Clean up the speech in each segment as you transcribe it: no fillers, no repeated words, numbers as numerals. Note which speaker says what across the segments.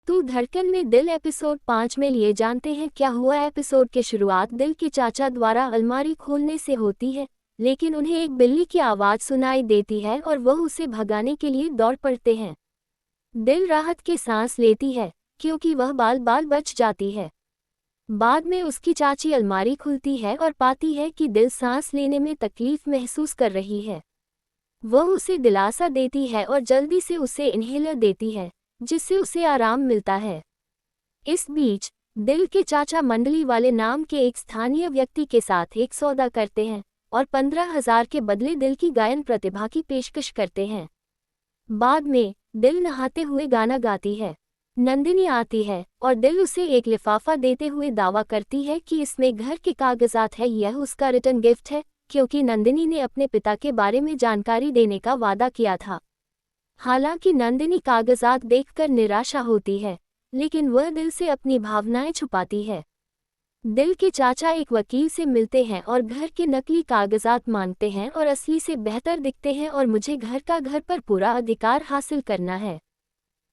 Speaker 1: तू धड़कन में दिल एपिसोड 5 में लिए जानते हैं क्या हुआ। एपिसोड के शुरुआत दिल के चाचा द्वारा अलमारी खोलने से होती है, लेकिन उन्हें एक बिल्ली की आवाज़ सुनाई देती है और वह उसे भगाने के लिए दौड़ पड़ते हैं। दिल राहत की सांस लेती है क्योंकि वह बाल बाल बच जाती है। बाद में उसकी चाची अलमारी खुलती है और पाती है कि दिल सांस लेने में तकलीफ महसूस कर रही है। वह उसे दिलासा देती है और जल्दी से उसे इन्हेलर देती है, जिससे उसे आराम मिलता है। इस बीच दिल के चाचा मंडली वाले नाम के एक स्थानीय व्यक्ति के साथ एक सौदा करते हैं और 15,000 के बदले दिल की गायन प्रतिभा की पेशकश करते हैं। बाद में दिल नहाते हुए गाना गाती है। नंदिनी आती है और दिल उसे एक लिफाफा देते हुए दावा करती है कि इसमें घर के कागजात है। यह उसका रिटर्न गिफ्ट है क्योंकि नंदिनी ने अपने पिता के बारे में जानकारी देने का वादा किया था। हालांकि नंदिनी कागजात देखकर निराशा होती है, लेकिन वह दिल से अपनी भावनाएं छुपाती है। दिल के चाचा एक वकील से मिलते हैं और घर के नकली कागजात मांगते हैं और असली से बेहतर दिखते हैं और मुझे घर पर पूरा अधिकार हासिल करना है।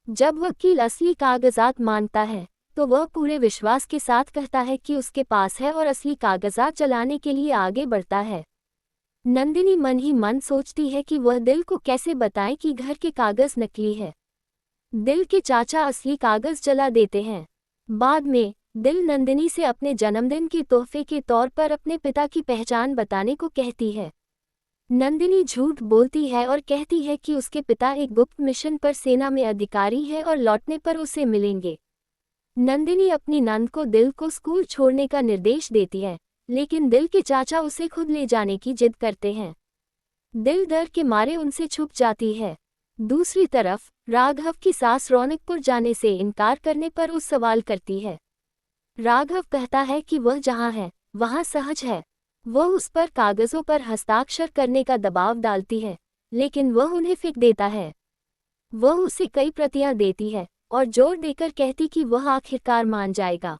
Speaker 1: जब वकील असली कागजात मांगता है तो वह पूरे विश्वास के साथ कहता है कि उसके पास है और असली कागजात चलाने के लिए आगे बढ़ता है। नंदिनी मन ही मन सोचती है कि वह दिल को कैसे बताए कि घर के कागज नकली है। दिल के चाचा असली कागज जला देते हैं। बाद में दिल नंदिनी से अपने जन्मदिन के तोहफे के तौर पर अपने पिता की पहचान बताने को कहती है। नंदिनी झूठ बोलती है और कहती है कि उसके पिता एक गुप्त मिशन पर सेना में अधिकारी है और लौटने पर उसे मिलेंगे। नंदिनी अपनी नंद को दिल को स्कूल छोड़ने का निर्देश देती है, लेकिन दिल के चाचा उसे खुद ले जाने की जिद करते हैं। दिल डर के मारे उनसे छुप जाती है। दूसरी तरफ राघव की सास रौनकपुर जाने से इनकार करने पर उस सवाल करती है। राघव कहता है कि वह जहाँ है वहाँ सहज है। वह उस पर कागजों पर हस्ताक्षर करने का दबाव डालती है, लेकिन वह उन्हें फेंक देता है। वह उसे कई प्रतियां देती है और जोर देकर कहती कि वह आखिरकार मान जाएगा।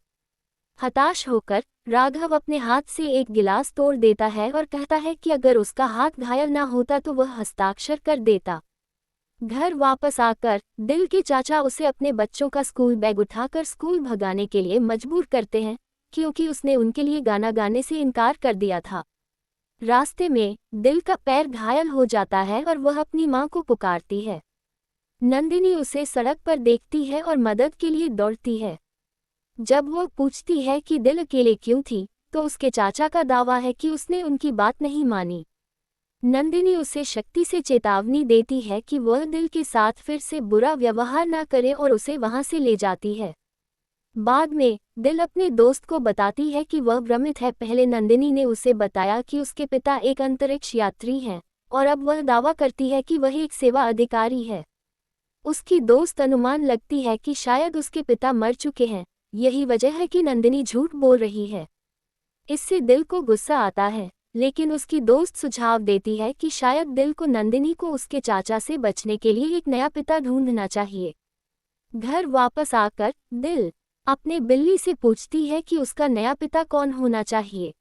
Speaker 1: हताश होकर राघव अपने हाथ से एक गिलास तोड़ देता है और कहता है कि अगर उसका हाथ घायल ना होता तो वह हस्ताक्षर कर देता। घर वापस आकर दिल के चाचा उसे अपने बच्चों का स्कूल बैग उठाकर स्कूल भगाने के लिए मजबूर करते हैं, क्योंकि उसने उनके लिए गाना गाने से इनकार कर दिया था। रास्ते में दिल का पैर घायल हो जाता है और वह अपनी मां को पुकारती है। नंदिनी उसे सड़क पर देखती है और मदद के लिए दौड़ती है। जब वह पूछती है कि दिल अकेले क्यों थी, तो उसके चाचा का दावा है कि उसने उनकी बात नहीं मानी। नंदिनी उसे शक्ति से चेतावनी देती है कि वह दिल के साथ फिर से बुरा व्यवहार न करे और उसे वहां से ले जाती है। बाद में दिल अपने दोस्त को बताती है कि वह भ्रमित है। पहले नंदिनी ने उसे बताया कि उसके पिता एक अंतरिक्ष यात्री हैं और अब वह दावा करती है कि वह एक सेवा अधिकारी है। उसकी दोस्त अनुमान लगती है कि शायद उसके पिता मर चुके हैं। यही वजह है कि नंदिनी झूठ बोल रही है। इससे दिल को गुस्सा आता है, लेकिन उसकी दोस्त सुझाव देती है कि शायद दिल को नंदिनी को उसके चाचा से बचने के लिए एक नया पिता ढूंढना चाहिए। घर वापस आकर दिल अपने बिल्ली से पूछती है कि उसका नया पिता कौन होना चाहिए।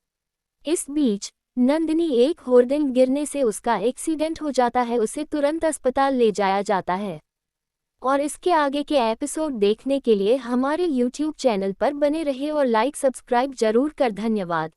Speaker 1: इस बीच नंदिनी एक होर्डिंग गिरने से उसका एक्सीडेंट हो जाता है। उसे तुरंत अस्पताल ले जाया जाता है। और इसके आगे के एपिसोड देखने के लिए हमारे YouTube चैनल पर बने रहे और लाइक सब्सक्राइब जरूर कर। धन्यवाद।